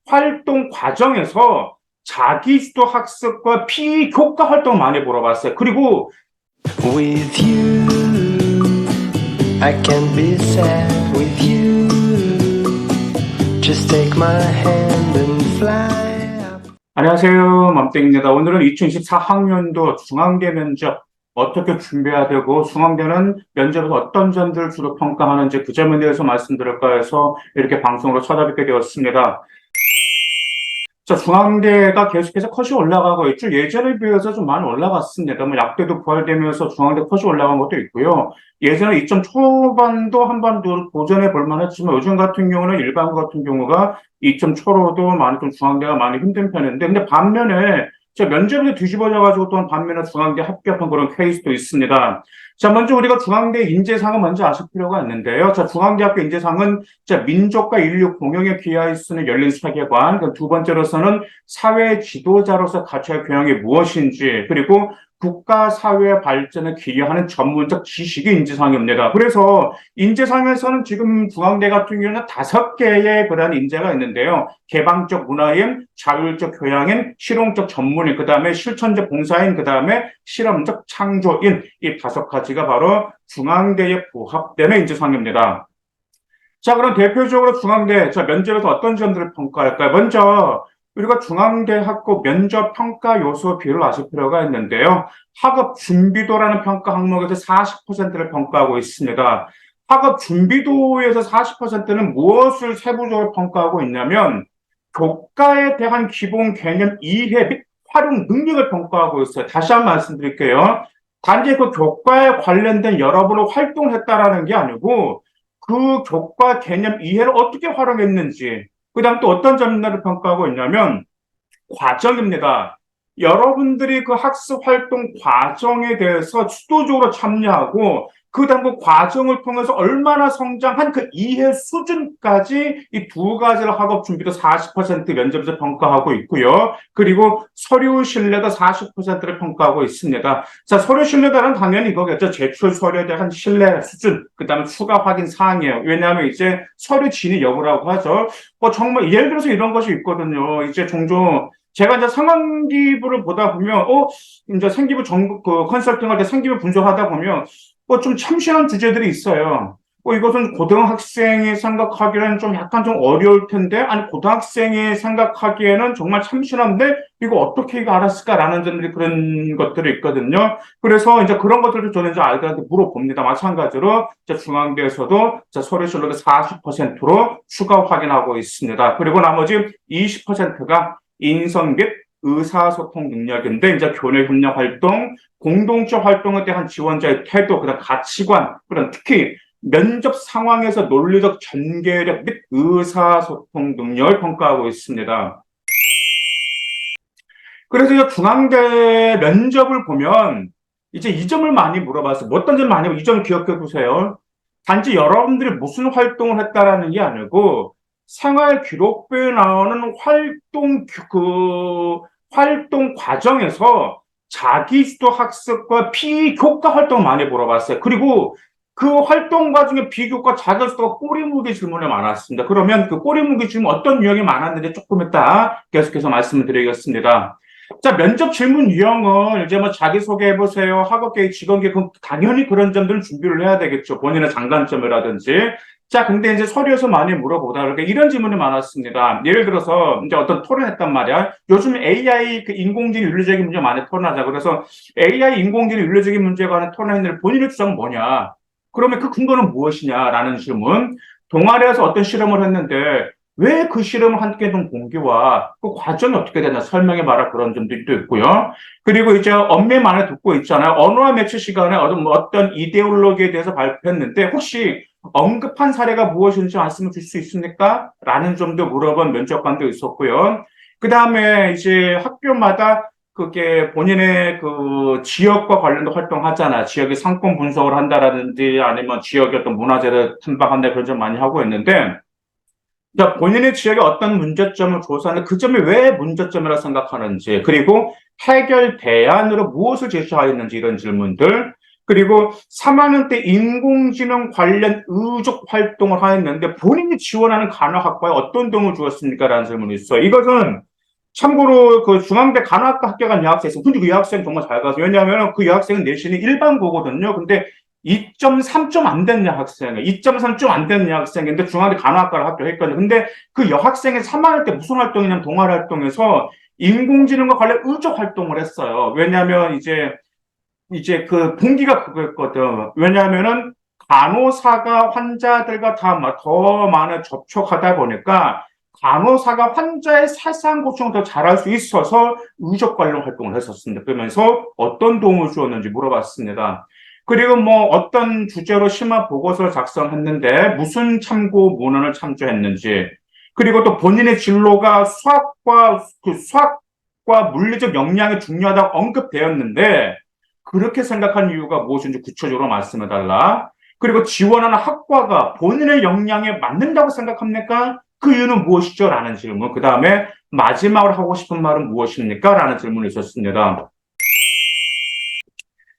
활동 과정에서 자기주도 학습과 비교과 활동 많이 물어봤어요. 그리고 With you, I can be sad with you. Just take my hand and fly up. 안녕하세요, 맘땡입니다. 오늘은 2024학년도 중앙대 면접 어떻게 준비해야 되고 중앙대는 면접에서 어떤 점들을 주로 평가하는지 그 점에 대해서 말씀드릴까 해서 이렇게 방송으로 찾아뵙게 되었습니다. 자, 중앙대가 계속해서 컷이 올라가고 있죠. 예전에 비해서 좀 많이 올라갔습니다. 뭐 약대도 부활되면서 중앙대 컷이 올라간 것도 있고요. 예전에 2점 초반도 한반도 도전해 볼 만했지만 요즘 같은 경우는 일반 같은 경우가 2점 초로도 많이 좀 중앙대가 많이 힘든 편인데 근데 반면에 자, 면접이 뒤집어져가지고 또한 반면에 중앙대 합격한 그런 케이스도 있습니다. 자, 먼저 우리가 중앙대 인재상은 먼저 아실 필요가 있는데요. 자, 중앙대학교 인재상은 자, 민족과 인류 공영에 기여할 수 있는 열린 세계관, 두 번째로서는 사회 지도자로서 가치와 교양이 무엇인지, 그리고 국가 사회 발전에 기여하는 전문적 지식이 인재상입니다. 그래서 인재상에서는 지금 중앙대 같은 경우는 5개의 그러한 인재가 있는데요. 개방적 문화인, 자율적 교양인, 실용적 전문인, 그 다음에 실천적 봉사인, 그 다음에 실험적 창조인, 이 5가지가 바로 중앙대에 부합되는 인재상입니다. 자, 그럼 대표적으로 중앙대, 자, 면접에서 어떤 점들을 평가할까요? 먼저, 우리가 중앙대학교 면접 평가 요소 비율을 아실 필요가 있는데요. 학업 준비도라는 평가 항목에서 40%를 평가하고 있습니다. 학업 준비도에서 40%는 무엇을 세부적으로 평가하고 있냐면, 교과에 대한 기본 개념 이해 및 활용 능력을 평가하고 있어요. 다시 한번 말씀드릴게요. 단지 그 교과에 관련된 여러분의 활동을 했다라는 게 아니고, 그 교과 개념 이해를 어떻게 활용했는지, 그 다음 또 어떤 점들을 평가하고 있냐면, 과정입니다. 여러분들이 그 학습 활동 과정에 대해서 주도적으로 참여하고, 그 다음 그 과정을 통해서 얼마나 성장한 그 이해 수준까지 이 2가지를 학업 준비도 40% 면접에서 평가하고 있고요. 그리고 서류 신뢰도 40%를 평가하고 있습니다. 자, 서류 신뢰도는 당연히 이거겠죠. 제출 서류에 대한 신뢰 수준, 그 다음에 추가 확인 사항이에요. 왜냐하면 이제 서류 진위 여부라고 하죠. 정말 예를 들어서 이런 것이 있거든요. 이제 종종 제가 이제 상반기부를 보다 보면, 이제 생기부 컨설팅 할 때 생기부 분석하다 보면, 좀 참신한 주제들이 있어요. 이것은 고등학생이 생각하기에는 좀 약간 좀 어려울 텐데, 아니, 고등학생이 생각하기에는 정말 참신한데, 이거 어떻게 이거 알았을까라는 점들이 그런 것들이 있거든요. 그래서 이제 그런 것들을 저는 이제 아이들한테 물어봅니다. 마찬가지로, 이제 중앙대에서도 서류 신뢰도 40%로 추가 확인하고 있습니다. 그리고 나머지 20%가 인성 및 의사소통 능력인데, 이제 교내 협력 활동, 공동체 활동에 대한 지원자의 태도, 그다음 가치관, 그런 특히 면접 상황에서 논리적 전개력 및 의사소통 능력을 평가하고 있습니다. 그래서 이 중앙대 면접을 보면 이제 이 점을 많이 물어봤어요. 어떤 점 많이, 이 점 기억해 두세요. 단지 여러분들이 무슨 활동을 했다라는 게 아니고 생활 기록부에 나오는 활동 과정에서 자기주도 학습과 비교과 활동 많이 물어봤어요. 그리고 그 활동 과정에 비교과 자기주도가 꼬리무게 질문이 많았습니다. 그러면 그 꼬리무게 질문 어떤 유형이 많았는지 조금 이따 계속해서 말씀을 드리겠습니다. 자, 면접 질문 유형은 이제 뭐 자기소개해보세요. 학업계획, 직원계획, 당연히 그런 점들을 준비를 해야 되겠죠. 본인의 장단점이라든지. 자, 근데 이제 서류에서 많이 물어보다 그러니까 이런 질문이 많았습니다. 예를 들어서 이제 어떤 토론했단 말이야. 요즘 AI 인공지능 윤리적인 문제 많이 토론하자. 그래서 AI 인공지능 윤리적인 문제에 관한 토론했는데 본인의 주장은 뭐냐? 그러면 그 근거는 무엇이냐라는 질문. 동아리에서 어떤 실험을 했는데 왜 그 실험을 함께 좀 공개와 그 과정이 어떻게 되나 설명해 봐라 그런 점들도 있고요. 그리고 이제 엄매 많이 듣고 있잖아요. 언어와 매체 시간에 어떤 이데올로기에 대해서 발표했는데 혹시 언급한 사례가 무엇인지 말씀을 줄 수 있습니까? 라는 점도 물어본 면접관도 있었고요. 그 다음에 이제 학교마다 그게 본인의 그 지역과 관련된 활동하잖아. 지역의 상권 분석을 한다라든지 아니면 지역의 어떤 문화재를 탐방한다 그런 점 많이 하고 있는데 그러니까 본인의 지역에 어떤 문제점을 조사하는데 그 점이 왜 문제점이라고 생각하는지 그리고 해결 대안으로 무엇을 제시하였는지 이런 질문들 그리고 3학년 때 인공지능 관련 의족 활동을 하였는데 본인이 지원하는 간호학과에 어떤 도움을 주었습니까? 라는 질문이 있어요. 이것은 참고로 그 중앙대 간호학과 합격한 여학생 있어요. 근데 그 여학생 정말 잘 가서 왜냐하면 그 여학생은 내신이 일반고거든요. 근데 2.3점 안 된 여학생, 2.3점 안 된 여학생인데 중앙대 간호학과를 합격했거든요. 근데 그 여학생이 3학년 때 무슨 활동이냐면 동아리 활동에서 인공지능과 관련 의족 활동을 했어요. 왜냐하면 이제 그 동기가 그거였거든. 왜냐하면은 간호사가 환자들과 더 많은 접촉하다 보니까 간호사가 환자의 사상 고충을 더 잘할 수 있어서 의족 관련 활동을 했었습니다. 그러면서 어떤 도움을 주었는지 물어봤습니다. 그리고 뭐 어떤 주제로 심화 보고서를 작성했는데 무슨 참고 문헌을 참조했는지, 그리고 또 본인의 진로가 수학과 물리적 역량이 중요하다고 언급되었는데 그렇게 생각한 이유가 무엇인지 구체적으로 말씀해달라. 그리고 지원하는 학과가 본인의 역량에 맞는다고 생각합니까? 그 이유는 무엇이죠? 라는 질문. 그 다음에 마지막으로 하고 싶은 말은 무엇입니까? 라는 질문이 있었습니다.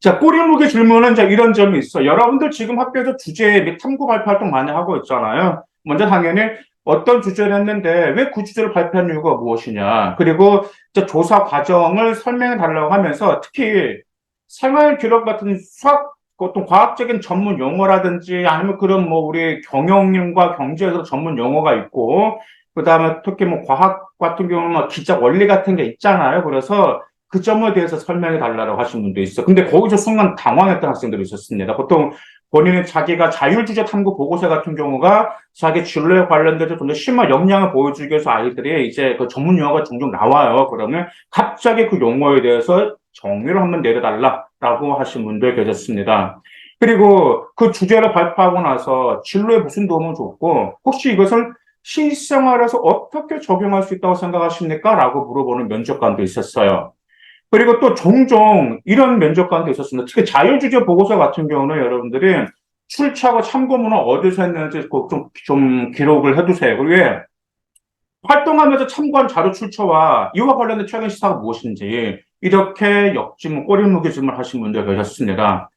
자, 꼬리무게 질문은 이제 이런 점이 있어. 여러분들 지금 학교에서 주제 및 탐구 발표 활동 많이 하고 있잖아요. 먼저 당연히 어떤 주제를 했는데 왜 그 주제를 발표한 이유가 무엇이냐. 그리고 이제 조사 과정을 설명해 달라고 하면서 특히 생활 기록 같은 수학, 어떤 과학적인 전문 용어라든지 아니면 그런 뭐 우리 경영과 경제에서 전문 용어가 있고, 그 다음에 특히 뭐 과학 같은 경우는 뭐 기적 원리 같은 게 있잖아요. 그래서 그 점에 대해서 설명해 달라고 하신 분도 있어. 근데 거기서 순간 당황했던 학생들이 있었습니다. 보통 본인은 자기가 자율주제 탐구 보고서 같은 경우가 자기 진로에 관련돼서 좀 더 심한 역량을 보여주기 위해서 아이들이 이제 그 전문 용어가 종종 나와요. 그러면 갑자기 그 용어에 대해서 정리를 한번 내려달라라고 하신 분들 계셨습니다. 그리고 그 주제를 발표하고 나서 진로에 무슨 도움을 줬고 혹시 이것을 실생활에서 어떻게 적용할 수 있다고 생각하십니까? 라고 물어보는 면접관도 있었어요. 그리고 또 종종 이런 면접관도 있었습니다. 특히 자율주제 보고서 같은 경우는 여러분들이 출처하고 참고문을 어디서 했는지 꼭 좀 기록을 해두세요. 그리고 활동하면서 참고한 자료 출처와 이와 관련된 최근 시사가 무엇인지 이렇게 역지문, 꼬리무게질문을 하신 분들 계셨습니다.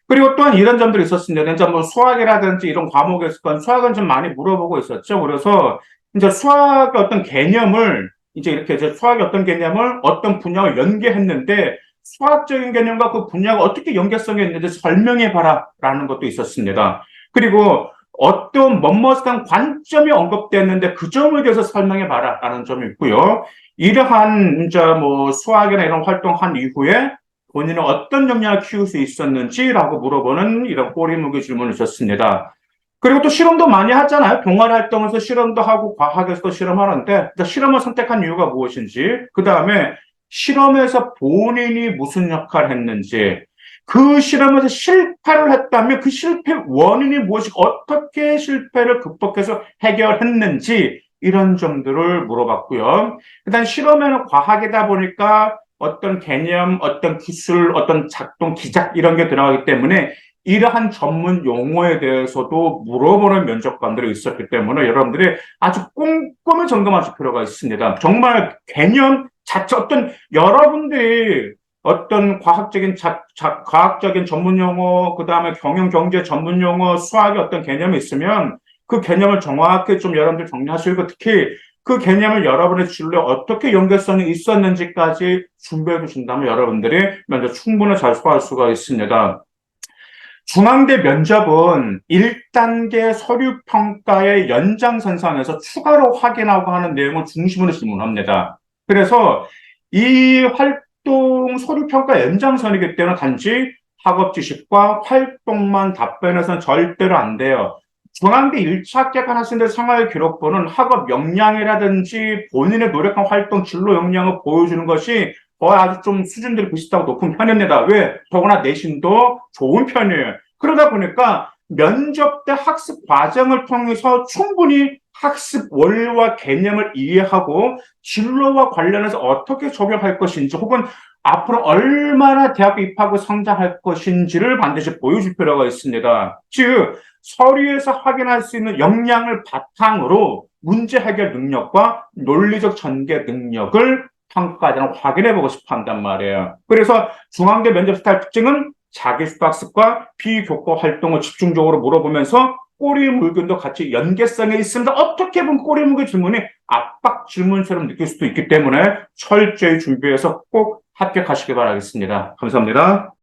그리고 또한 이런 점들이 있었습니다. 이제 뭐 수학이라든지 이런 과목에서 수학은 좀 많이 물어보고 있었죠. 그래서 이제 수학의 어떤 개념을 이제 이렇게 이제 수학의 어떤 개념을 어떤 분야와 연계했는데 수학적인 개념과 그 분야가 어떻게 연계성이 있는지 설명해 봐라라는 것도 있었습니다. 그리고 어떤 뭐뭐에 대한 관점이 언급됐는데 그 점에 대해서 설명해 봐라라는 점이 있고요. 이러한 이제 뭐 수학이나 이런 활동한 이후에 본인은 어떤 역량을 키울 수 있었는지라고 물어보는 이런 꼬리무게 질문을 줬습니다. 그리고 또 실험도 많이 하잖아요. 동아리 활동에서 실험도 하고 과학에서도 실험하는데 실험을 선택한 이유가 무엇인지, 그 다음에 실험에서 본인이 무슨 역할을 했는지, 그 실험에서 실패를 했다면 그 실패 원인이 무엇이고 어떻게 실패를 극복해서 해결했는지 이런 점들을 물어봤고요. 일단 실험에는 과학이다 보니까 어떤 개념, 어떤 기술, 어떤 작동, 기작 이런 게 들어가기 때문에 이러한 전문 용어에 대해서도 물어보는 면접관들이 있었기 때문에 여러분들이 아주 꼼꼼히 점검하실 필요가 있습니다. 정말 개념 자체 어떤 여러분들이 어떤 과학적인 전문 용어, 그 다음에 경영 경제 전문 용어, 수학의 어떤 개념이 있으면 그 개념을 정확히 좀 여러분들 정리하시고 특히 그 개념을 여러분의 진로에 어떻게 연결성이 있었는지까지 준비해 두신다면 여러분들이 면접 충분히 잘 소화할 수가 있습니다. 중앙대 면접은 1단계 서류평가의 연장선상에서 추가로 확인하고 하는 내용을 중심으로 질문합니다. 그래서 이 활동 서류평가 연장선이기 때문에 단지 학업 지식과 활동만 답변해서는 절대로 안 돼요. 중앙대 1차 합격한 학생들 생활 기록부는 학업 역량이라든지 본인의 노력한 활동 진로 역량을 보여주는 것이 거의 아주 좀 수준들이 비슷하고 높은 편입니다. 왜? 더구나 내신도 좋은 편이에요. 그러다 보니까 면접 때 학습 과정을 통해서 충분히 학습 원리와 개념을 이해하고 진로와 관련해서 어떻게 적용할 것인지 혹은 앞으로 얼마나 대학에 입학하고 성장할 것인지를 반드시 보여줄 필요가 있습니다. 즉, 서류에서 확인할 수 있는 역량을 바탕으로 문제 해결 능력과 논리적 전개 능력을 평가자는 확인해보고 싶어 한단 말이에요. 그래서 중앙대 면접 스타일 특징은 자기 수학습과 비교과 활동을 집중적으로 물어보면서 꼬리 물견도 같이 연계성에 있습니다. 어떻게 보면 꼬리 물견 질문이 압박 질문처럼 느낄 수도 있기 때문에 철저히 준비해서 꼭 합격하시기 바라겠습니다. 감사합니다.